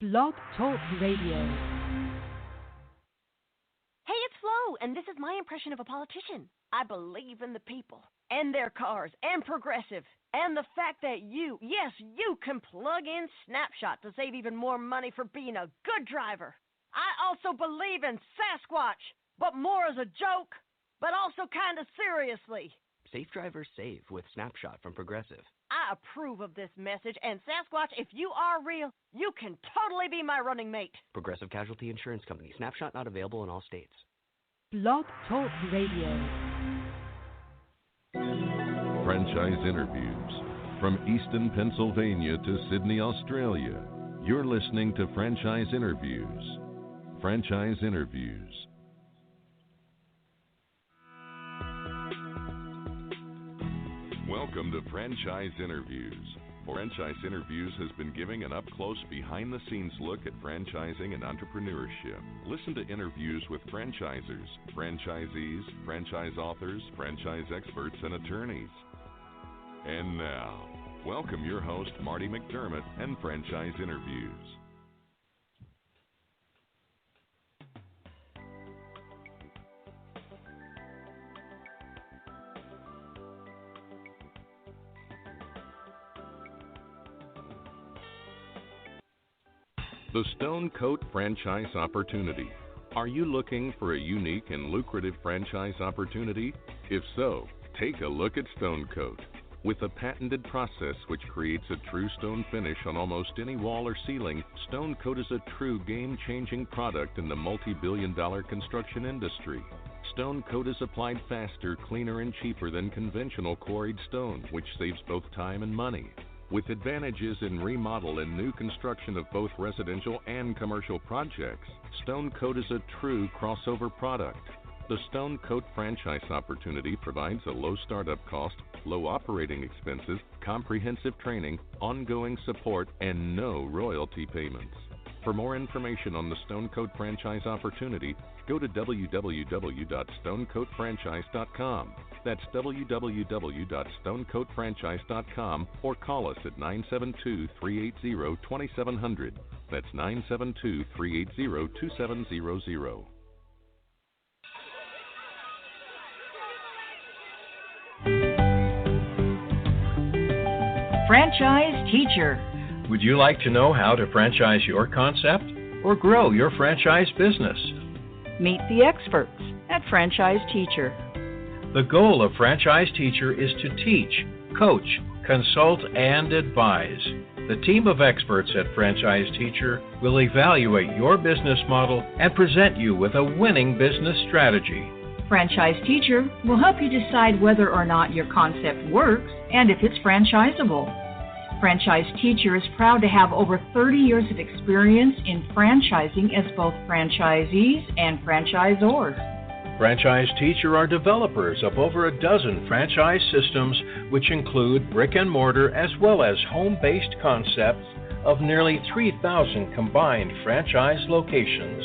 Blog Talk Radio. Hey, it's Flo, and this is my impression of a politician. I believe in the people, and their cars, and progressive, and the fact that you can plug in Snapshot to save even more money for being a good driver. I also believe in Sasquatch, but more as a joke, but also kind of seriously. Safe drivers save with Snapshot from Progressive. I approve of this message, and Sasquatch, if you are real, you can totally be my running mate. Progressive Casualty Insurance Company. Snapshot not available in all states. Blog Talk Radio. Franchise interviews. From Easton, Pennsylvania to Sydney, Australia, you're listening to Franchise Interviews. Franchise Interviews. Welcome to Franchise Interviews. Franchise Interviews has been giving an up-close, behind-the-scenes look at franchising and entrepreneurship. Listen to interviews with franchisers, franchisees, franchise authors, franchise experts, and attorneys. And now, welcome your host, Marty McDermott, and Franchise Interviews. The Stone Coat Franchise Opportunity. Are you looking for a unique and lucrative franchise opportunity? If so, take a look at Stone Coat. With a patented process which creates a true stone finish on almost any wall or ceiling, Stone Coat is a true game-changing product in the multi-billion-dollar construction industry. Stone Coat is applied faster, cleaner, and cheaper than conventional quarried stone, which saves both time and money. With advantages in remodel and new construction of both residential and commercial projects, Stone Coat is a true crossover product. The Stone Coat franchise opportunity provides a low startup cost, low operating expenses, comprehensive training, ongoing support, and no royalty payments. For more information on the Stone Coat franchise opportunity, go to www.stonecoatfranchise.com. That's www.stonecoatfranchise.com or call us at 972-380-2700. That's 972-380-2700. Franchise Teacher. Would you like to know how to franchise your concept or grow your franchise business? Meet the experts at Franchise Teacher. The goal of Franchise Teacher is to teach, coach, consult, and advise. The team of experts at Franchise Teacher will evaluate your business model and present you with a winning business strategy. Franchise Teacher will help you decide whether or not your concept works and if it's franchisable. Franchise Teacher is proud to have over 30 years of experience in franchising as both franchisees and franchisors. Franchise Teacher are developers of over a dozen franchise systems, which include brick and mortar as well as home-based concepts of nearly 3,000 combined franchise locations.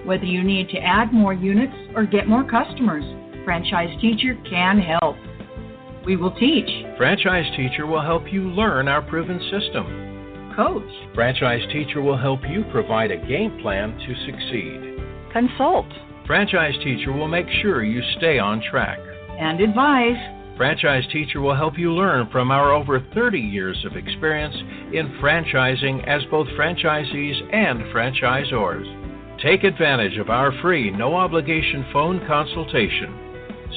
Whether you need to add more units or get more customers, Franchise Teacher can help. We will teach. Franchise Teacher will help you learn our proven system. Coach. Franchise Teacher will help you provide a game plan to succeed. Consult. Franchise Teacher will make sure you stay on track. And advise. Franchise Teacher will help you learn from our over 30 years of experience in franchising as both franchisees and franchisors. Take advantage of our free, no-obligation phone consultation.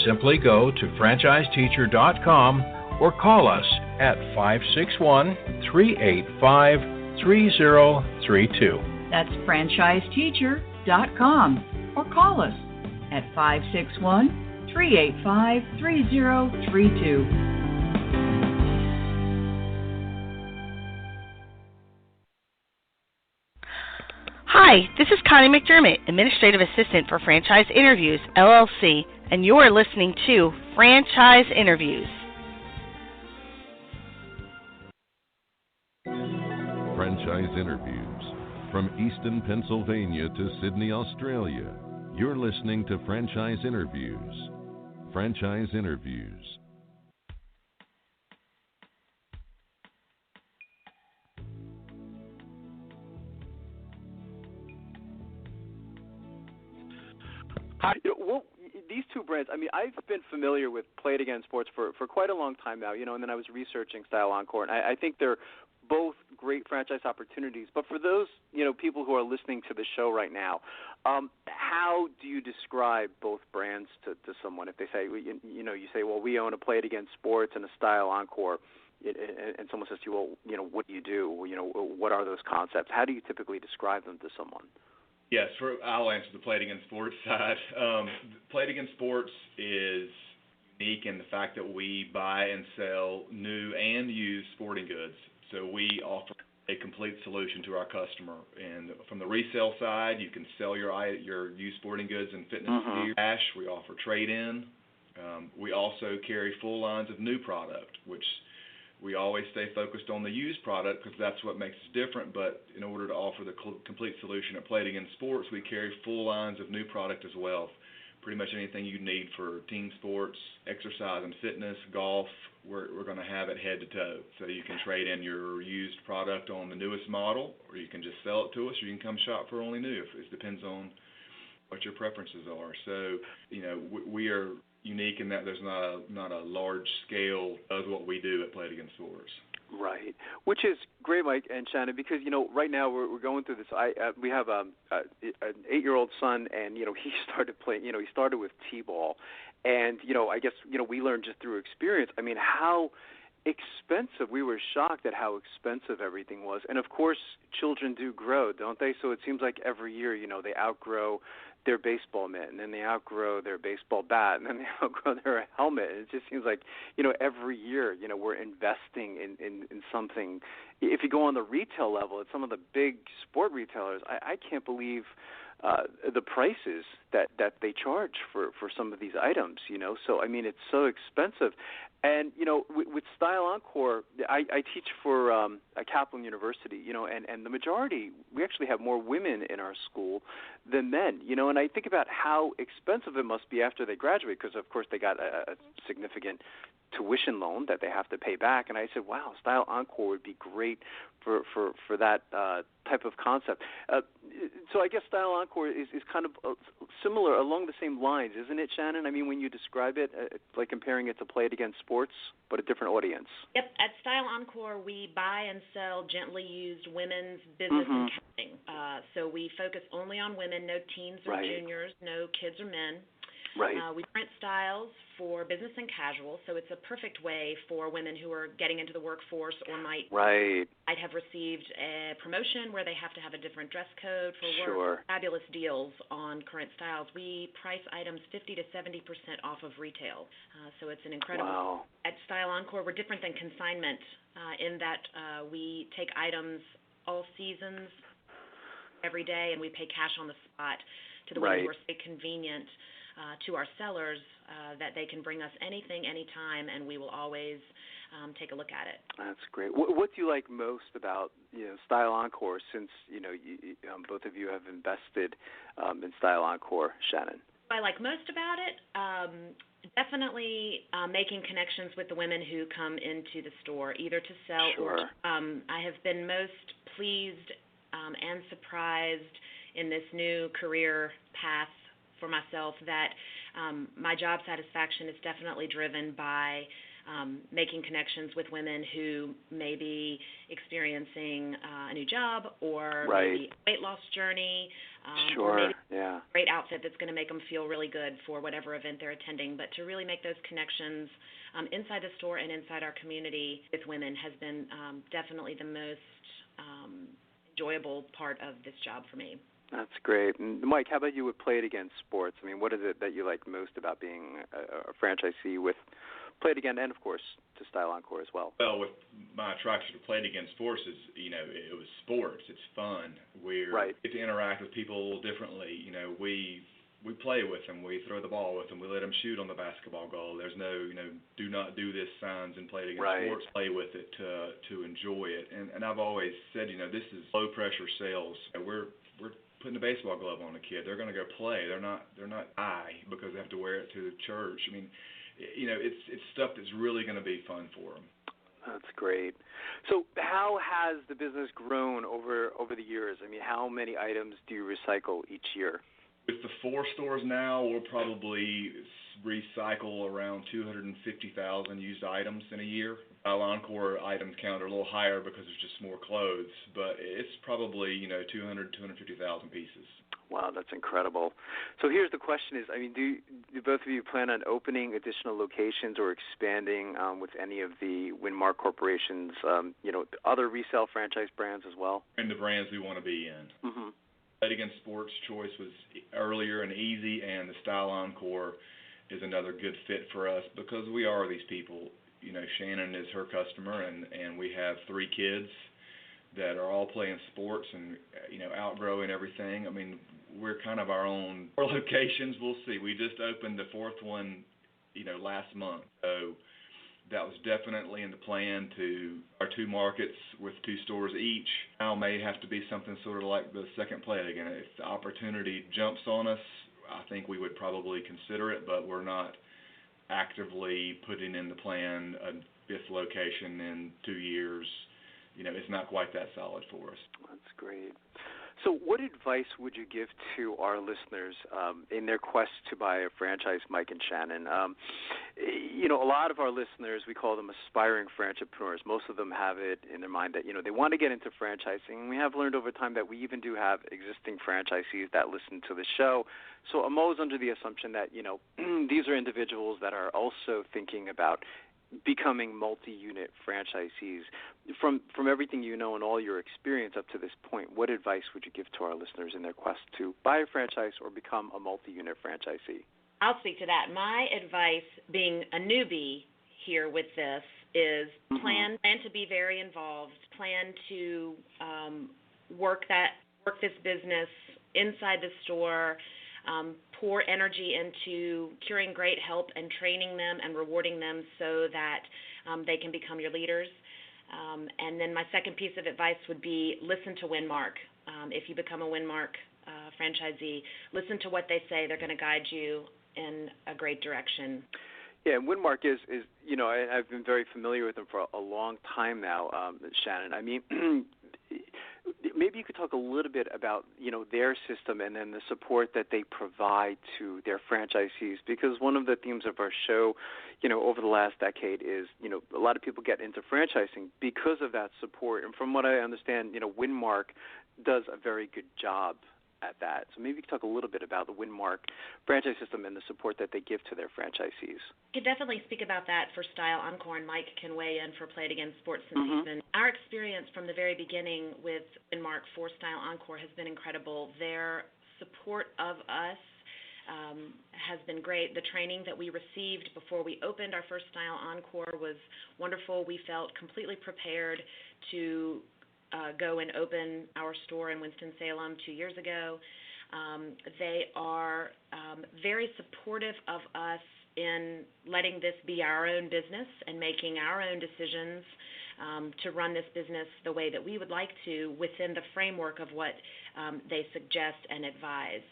Simply go to franchiseteacher.com or call us at 561-385-3032. That's franchiseteacher.com or call us at 561-385-3032. Hi, this is Connie McDermott, Administrative Assistant for Franchise Interviews, LLC, and you're listening to Franchise Interviews. Franchise Interviews. From Easton, Pennsylvania to Sydney, Australia, you're listening to Franchise Interviews. Franchise Interviews. These two brands, I mean, I've been familiar with Play It Again Sports for quite a long time now, and then I was researching Style Encore, and I think they're both great franchise opportunities. But for those, people who are listening to the show right now, how do you describe both brands to someone if they say, you say, well, we own a Play It Again Sports and a Style Encore, and someone says to you, well, what do you do? What are those concepts? How do you typically describe them to someone? Yes, I'll answer the Play It Again Sports side. Play It Again Sports is unique in the fact that we buy and sell new and used sporting goods. So we offer a complete solution to our customer. And from the resale side, you can sell your used sporting goods and fitness gear. Cash, we offer trade-in. We also carry full lines of new product, which we always stay focused on the used product because that's what makes us different, but in order to offer the complete solution at Play It Again Sports, we carry full lines of new product as well. Pretty much anything you need for team sports, exercise and fitness, golf, we're going to have it head to toe. So you can trade in your used product on the newest model, or you can just sell it to us, or you can come shop for only new. It depends on what your preferences are. So, we are unique in that there's not a large scale of what we do at Play It Again Sports. Right, which is great, Mike and Shannon, because right now we're going through this. We have an 8-year-old son, and he started playing. He started with t-ball, and I guess we learned just through experience. I mean, how expensive. We were shocked at how expensive everything was, and of course, children do grow, don't they? So it seems like every year, they outgrow their baseball mitt, and then they outgrow their baseball bat, and then they outgrow their helmet. And it just seems like, every year, we're investing in something. If you go on the retail level at some of the big sport retailers, I can't believe the prices that they charge for some of these items, So, I mean, it's so expensive. And, with Style Encore, I teach for Kaplan University, and the majority, we actually have more women in our school than men, and I think about how expensive it must be after they graduate because, of course, they got a significant tuition loan that they have to pay back. And I said, wow, Style Encore would be great for that type of concept. So I guess Style Encore is kind of similar along the same lines, isn't it, Shannon? I mean, when you describe it, like comparing it to Play It Again Sports, but a different audience. Yep. At Style Encore, we buy and sell gently used women's business and counting. So we focus only on women, no teens or juniors, no kids or men. Right. We print styles for business and casual, so it's a perfect way for women who are getting into the workforce or might have received a promotion where they have to have a different dress code for work. Sure. Fabulous deals on current styles. We price items 50 to 70% off of retail, so it's an incredible. Wow. At Style Encore, we're different than consignment in that we take items all seasons, every day, and we pay cash on the spot to the women who are convenient to our sellers that they can bring us anything, anytime, and we will always take a look at it. That's great. What do you like most about Style Encore since both of you have invested in Style Encore, Shannon? What I like most about it, definitely making connections with the women who come into the store, either to sell or I have been most pleased and surprised in this new career path for myself that my job satisfaction is definitely driven by making connections with women who may be experiencing a new job or maybe a weight loss journey or maybe a great outfit that's going to make them feel really good for whatever event they're attending. But to really make those connections inside the store and inside our community with women has been definitely the most enjoyable part of this job for me. That's great. And Mike, how about you with Play It Again Sports? I mean, what is it that you like most about being a franchisee with Play It Again and, of course, to Style Encore as well? Well, with my attraction to Play It Again Sports is, it was sports. It's fun. We get to interact with people a little differently. We play with them. We throw the ball with them. We let them shoot on the basketball goal. There's no, do not do this signs in Play It Again Sports. Play with it to enjoy it. And I've always said, this is low-pressure sales. We're putting a baseball glove on a kid. They're going to go play. They're not because they have to wear it to church. I mean, it's stuff that's really going to be fun for them. That's great. So how has the business grown over the years? I mean, how many items do you recycle each year? With the 4 stores now, we'll probably recycle around 250,000 used items in a year. Style Encore items count are a little higher because there's just more clothes, but it's probably 250,000 pieces. Wow, that's incredible. So here's the question: do both of you plan on opening additional locations or expanding with any of the Winmark Corporation's other resale franchise brands as well? And the brands we want to be in. Mm-hmm. Again, Sports Choice was earlier and easy, and the Style Encore is another good fit for us because we are these people. Shannon is her customer, and we have 3 kids that are all playing sports and outgrowing everything. I mean, we're kind of our own locations. We'll see. We just opened the 4th one, last month. So that was definitely in the plan to our 2 markets with 2 stores each. Now may have to be something sort of like the second Plato again. If the opportunity jumps on us, I think we would probably consider it, but we're not actively putting in the plan a 5th location in 2 years. It's not quite that solid for us. That's great. So what advice would you give to our listeners in their quest to buy a franchise, Mike and Shannon? A lot of our listeners, we call them aspiring franchipreneurs. Most of them have it in their mind that, they want to get into franchising. And we have learned over time that we even do have existing franchisees that listen to the show. So I'm always under the assumption that, these are individuals that are also thinking about becoming multi-unit franchisees. From everything you know and all your experience up to this point, what advice would you give to our listeners in their quest to buy a franchise or become a multi-unit franchisee? I'll speak to that. My advice, being a newbie here with this, is plan to be very involved, plan to work this business inside the store, pour energy into curing great help and training them and rewarding them so that they can become your leaders. And then my second piece of advice would be listen to Winmark. If you become a Winmark franchisee, listen to what they say. They're going to guide you in a great direction. Yeah, and Winmark is I've been very familiar with them for a long time now, Shannon. I mean, maybe you could talk a little bit about, their system and then the support that they provide to their franchisees, because one of the themes of our show, over the last decade is, a lot of people get into franchising because of that support. And from what I understand, Winmark does a very good job at that. So maybe you could talk a little bit about the Winmark franchise system and the support that they give to their franchisees. I could definitely speak about that for Style Encore, and Mike can weigh in for Play It Again Sports since he's been. Our experience from the very beginning with Winmark for Style Encore has been incredible. Their support of us has been great. The training that we received before we opened our first Style Encore was wonderful. We felt completely prepared to go and open our store in Winston-Salem 2 years ago. They are very supportive of us in letting this be our own business and making our own decisions to run this business the way that we would like to within the framework of what they suggest and advise.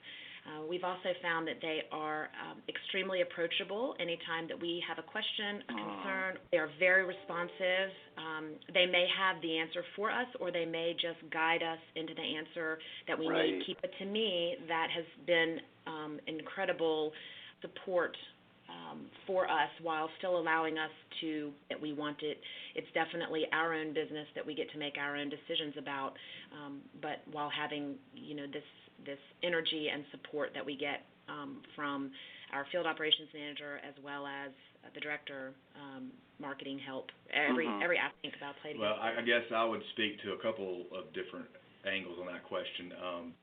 We've also found that they are extremely approachable anytime that we have a question, a concern. They are very responsive. They may have the answer for us, or they may just guide us into the answer that we need. But to me, that has been incredible support for us while still allowing us to that we want it. It's definitely our own business that we get to make our own decisions about, but while having this energy and support that we get from our field operations manager as well as the director, marketing help, every aspect about Play It Again. Well, I guess I would speak to a couple of different angles on that question.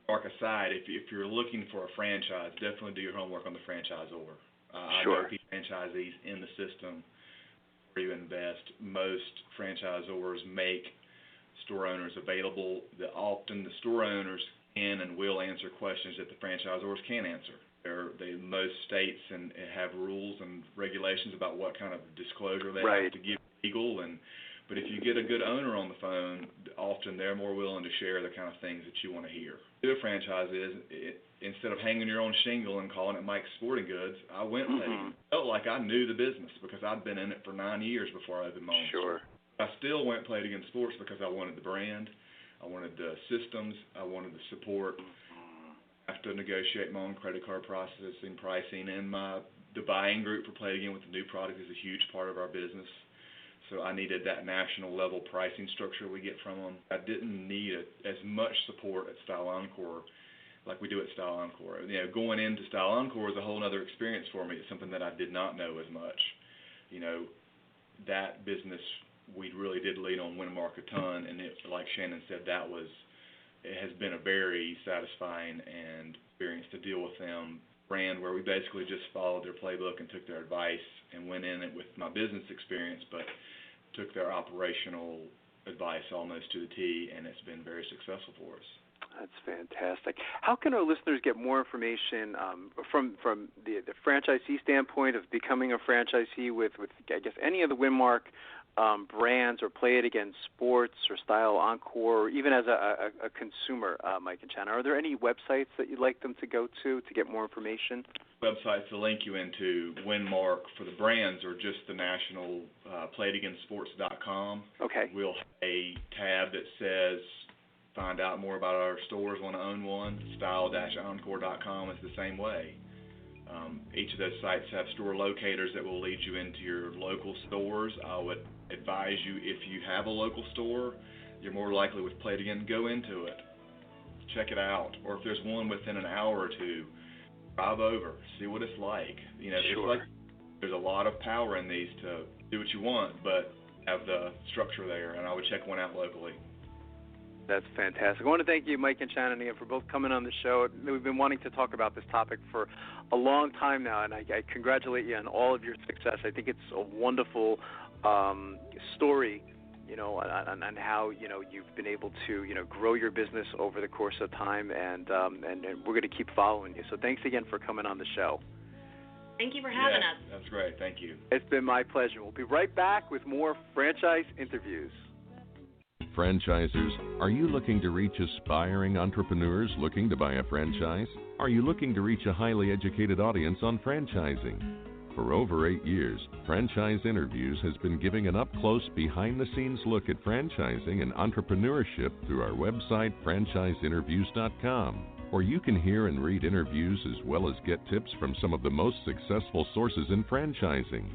Mark aside, if you're looking for a franchise, definitely do your homework on the franchisor. I know franchisees in the system where you invest. Most franchisors make store owners available. Often the store owners can and will answer questions that the franchisors can't answer. Most states and have rules and regulations about what kind of disclosure they have to give legal. But if you get a good owner on the phone, often they're more willing to share the kind of things that you want to hear. The franchise is, instead of hanging your own shingle and calling it Mike's Sporting Goods, I went and felt like I knew the business because I'd been in it for 9 years before I opened my own store. I still went Play It Again Sports because I wanted the brand, I wanted the systems, I wanted the support. have to negotiate my own credit card processing, pricing, and the buying group for Play It Again with the new product is a huge part of our business. So I needed that national level pricing structure we get from them. I didn't need as much support at Style Encore like we do at Style Encore. Going into Style Encore was a whole other experience for me. It's something that I did not know as much. That business, we really did lean on Winmark a ton, and like Shannon said, it has been a very satisfying and experience to deal with them. Brand where we basically just followed their playbook and took their advice and went in it with my business experience, but took their operational advice almost to the T, and it's been very successful for us. That's fantastic. How can our listeners get more information from the franchisee standpoint of becoming a franchisee with I guess any of the Winmark brands, or Play It Again Sports or Style Encore, or even as a consumer, Mike and Shannon? Are there any websites that you'd like them to go to get more information? Websites to link you into Winmark for the brands or just the national playitagainsports.com. Okay. We'll have a tab that says find out more about our stores, want to own one. Style-encore.com is the same way. Each of those sites have store locators that will lead you into your local stores. I would advise you, if you have a local store, you're more likely with Play It Again, go into it, check it out. Or if there's one within an hour or two, drive over, see what it's like. Sure. There's a lot of power in these to do what you want, but have the structure there, and I would check one out locally. That's fantastic. I want to thank you, Mike and Shannon, again, for both coming on the show. We've been wanting to talk about this topic for a long time now, and I congratulate you on all of your success. I think it's a wonderful story, on how, you've been able to, grow your business over the course of time, and we're going to keep following you. So thanks again for coming on the show. Thank you for having us. That's great. Thank you. It's been my pleasure. We'll be right back with more franchise interviews. Franchisers, are you looking to reach aspiring entrepreneurs looking to buy a franchise? Are you looking to reach a highly educated audience on franchising? For over 8 years, Franchise Interviews has been giving an up-close, behind-the-scenes look at franchising and entrepreneurship through our website, franchiseinterviews.com, where you can hear and read interviews as well as get tips from some of the most successful sources in franchising.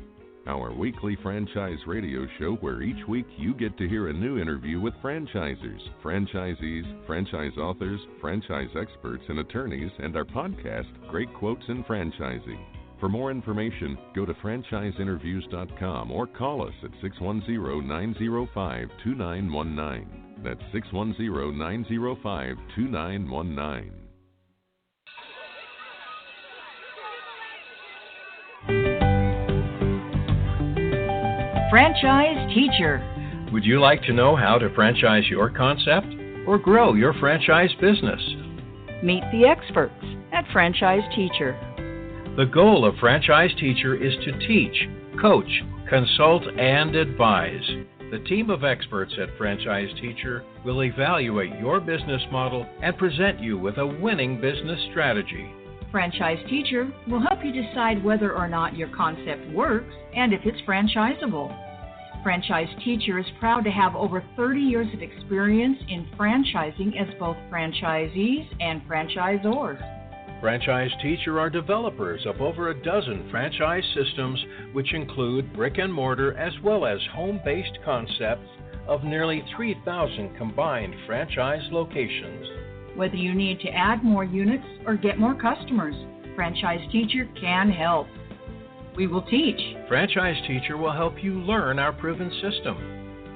Our weekly franchise radio show, where each week you get to hear a new interview with franchisers, franchisees, franchise authors, franchise experts, and attorneys, and our podcast, Great Quotes in Franchising. For more information, go to franchiseinterviews.com or call us at 610-905-2919. That's 610-905-2919. Franchise Teacher. Would you like to know how to franchise your concept or grow your franchise business? Meet the experts at Franchise Teacher. The goal of Franchise Teacher is to teach, coach, consult, and advise. The team of experts at Franchise Teacher will evaluate your business model and present you with a winning business strategy. Franchise Teacher will help you decide whether or not your concept works and if it's franchisable. Franchise Teacher is proud to have over 30 years of experience in franchising as both franchisees and franchisors. Franchise Teacher are developers of over a dozen franchise systems, which include brick and mortar as well as home-based concepts of nearly 3,000 combined franchise locations. Whether you need to add more units or get more customers, Franchise Teacher can help. We will teach. Franchise Teacher will help you learn our proven system.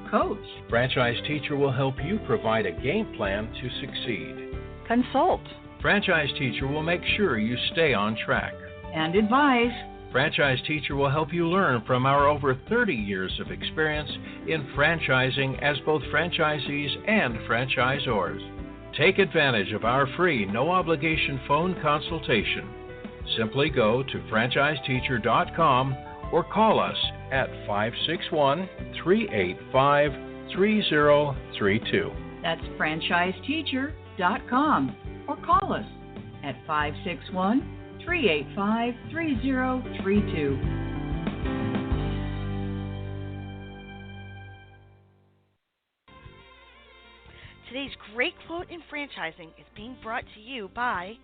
Coach. Franchise Teacher will help you provide a game plan to succeed. Consult. Franchise Teacher will make sure you stay on track. And advise. Franchise Teacher will help you learn from our over 30 years of experience in franchising as both franchisees and franchisors. Take advantage of our free, no-obligation phone consultation. Simply go to franchiseteacher.com or call us at 561-385-3032. That's franchiseteacher.com or call us at 561-385-3032. Today's great quote in franchising is being brought to you by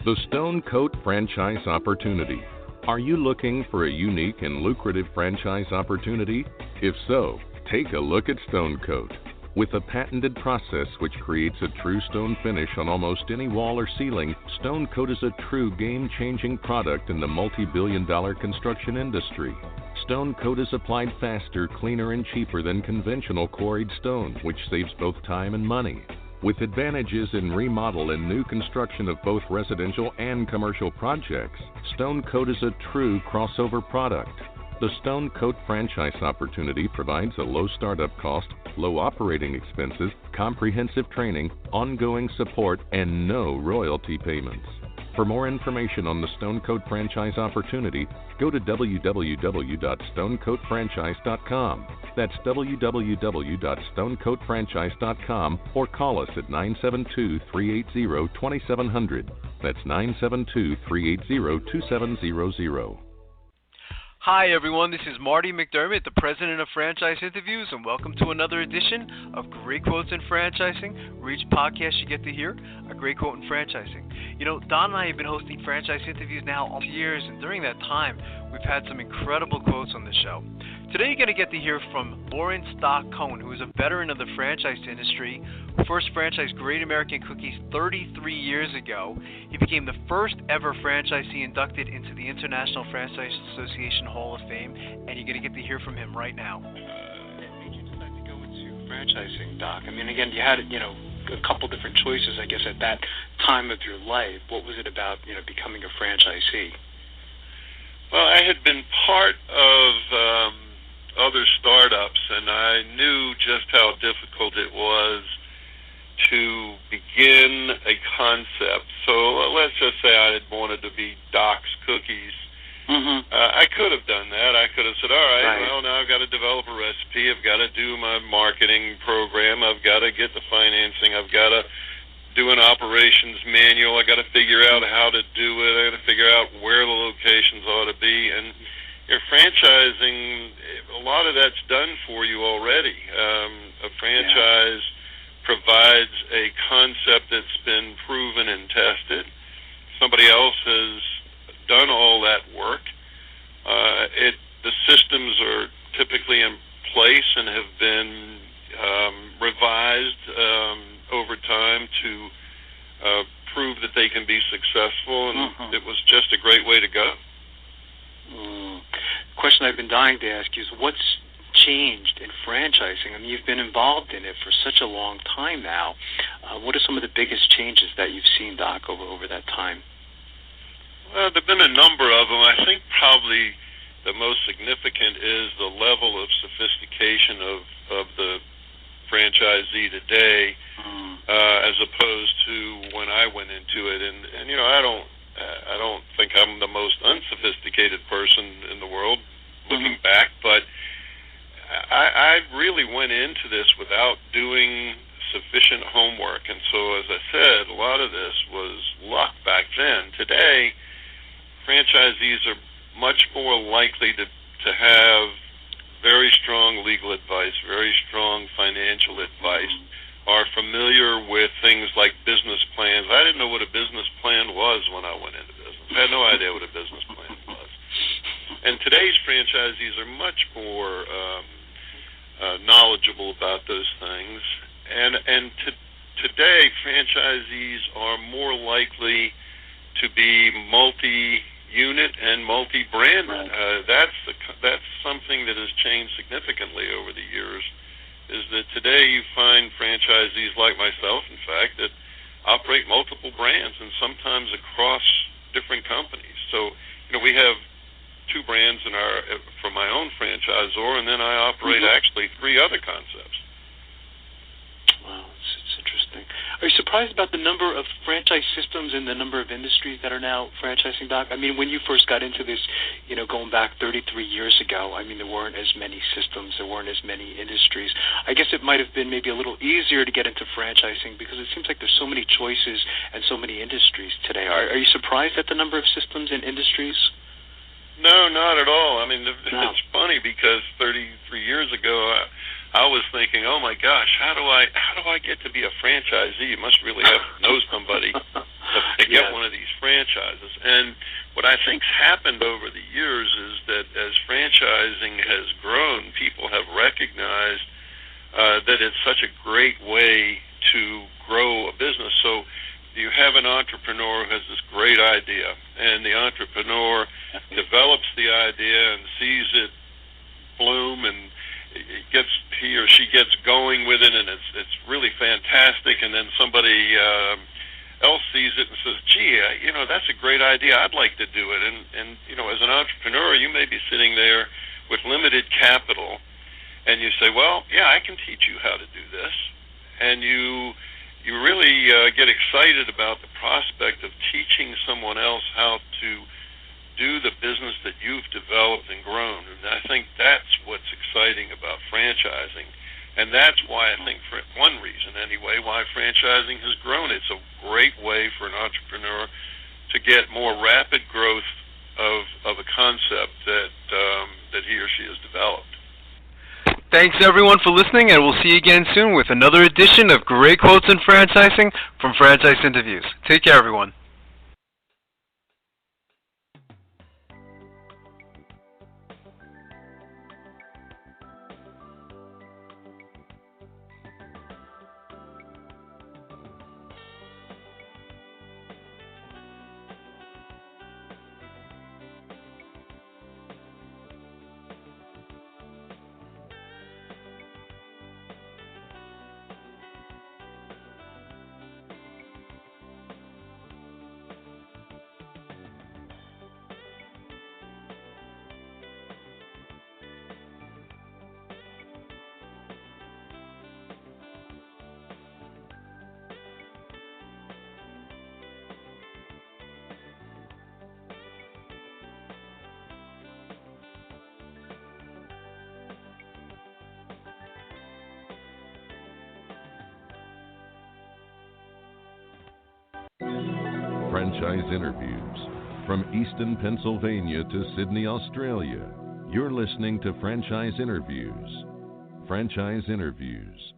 The Stone Coat Franchise Opportunity. Are you looking for a unique and lucrative franchise opportunity? If so, take a look at Stone Coat. With a patented process which creates a true stone finish on almost any wall or ceiling, Stone Coat is a true game-changing product in the multi-billion-dollar construction industry. Stone Coat is applied faster, cleaner, and cheaper than conventional quarried stone, which saves both time and money. With advantages in remodel and new construction of both residential and commercial projects, Stone Coat is a true crossover product. The Stone Coat franchise opportunity provides a low startup cost, low operating expenses, comprehensive training, ongoing support, and no royalty payments. For more information on the Stone Coat franchise opportunity, go to www.stonecoatfranchise.com. That's www.stonecoatfranchise.com, or call us at 972-380-2700. That's 972-380-2700. Hi everyone, this is Marty McDermott, the president of Franchise Interviews, and welcome to another edition of Great Quotes in Franchising, where each podcast you get to hear a great quote in franchising. You know, Don and I have been hosting Franchise Interviews now all years, and during that time, we've had some incredible quotes on the show. Today you're going to get to hear from Lawrence Doc Cohn, who is a veteran of the franchise industry, who first franchised Great American Cookies 33 years ago. He became the first ever franchisee inducted into the International Franchise Association Hall of Fame, and you're going to get to hear from him right now. What made you decide to go into franchising, Doc? I mean, again, you had, a couple different choices, I guess, at that time of your life. What was it about, becoming a franchisee? Well, I had been part of other startups, and I knew just how difficult it was to begin a concept. So let's just say I had wanted to be Doc's Cookies. Mm-hmm. I could have done that. I could have said, all right, well, now I've got to develop a recipe. I've got to do my marketing program. I've got to get the financing. I've got to do an operations manual. I've got to figure out how to do it. I've got to figure out where the locations ought to be. And your franchising, a lot of that's done for you already. A franchise provides a concept that's been proven and tested. Somebody else has done all that work. The systems are typically in place and have been revised over time to prove that they can be successful, and it was just a great way to go. The question I've been dying to ask you is, what's changed in franchising? I mean, you've been involved in it for such a long time now. What are some of the biggest changes that you've seen, Doc, over that time? Well, there have been a number of them. I think probably the most significant is the level of sophistication of the franchisee today, as opposed to when I went into it. And I don't think I'm the most unsophisticated person in the world looking back, but I really went into this without doing sufficient homework. And so, as I said, a lot of this was luck back then. Today, franchisees are much more likely to have very strong legal advice, very strong financial advice, are familiar with things like business plans. I didn't know what a business plan was when I went into business. I had no idea what a business plan was. And today's franchisees are much more knowledgeable about those things. And today, franchisees are more likely to be multi-unit and multi-brand. That's something that has changed significantly over the years, is that today you find franchisees like myself, in fact, that operate multiple brands and sometimes across different companies. So, we have 2 brands for my own franchisor, and then I operate actually 3 other concepts. Wow, it's interesting. Are you surprised about the number of franchise systems and the number of industries that are now franchising, Doc? I mean, when you first got into this, going back 33 years ago, there weren't as many systems, there weren't as many industries. I guess it might have been maybe a little easier to get into franchising because it seems like there's so many choices and so many industries today. Are you surprised at the number of systems and industries? No, not at all. It's funny because 33 years ago, I was thinking, oh my gosh, how do I get to be a franchisee? You must really have to know somebody to get one of these franchises. franchises. And what I think's happened over the years is that as franchising has grown, people have recognized that it's such a great way to grow a business. So you have an entrepreneur who has this great idea, and the entrepreneur develops the idea and sees it bloom, and he or she gets going with it, and it's really fantastic. And then somebody else sees it and says, "Gee, that's a great idea. I'd like to do it." And as an entrepreneur, you may be sitting there with limited capital, and you say, "Well, yeah, I can teach you how to do this," and you really get excited about the prospect of teaching someone else how to do the business that you've developed and grown. And I think that's what's exciting about franchising. And that's why I think, for one reason anyway, why franchising has grown. It's a great way for an entrepreneur to get more rapid growth of a concept that he or she has developed. Thanks everyone for listening, and we'll see you again soon with another edition of Great Quotes in Franchising from Franchise Interviews. Take care, everyone. Franchise Interviews. From Easton, Pennsylvania to Sydney, Australia, you're listening to Franchise Interviews. Franchise Interviews.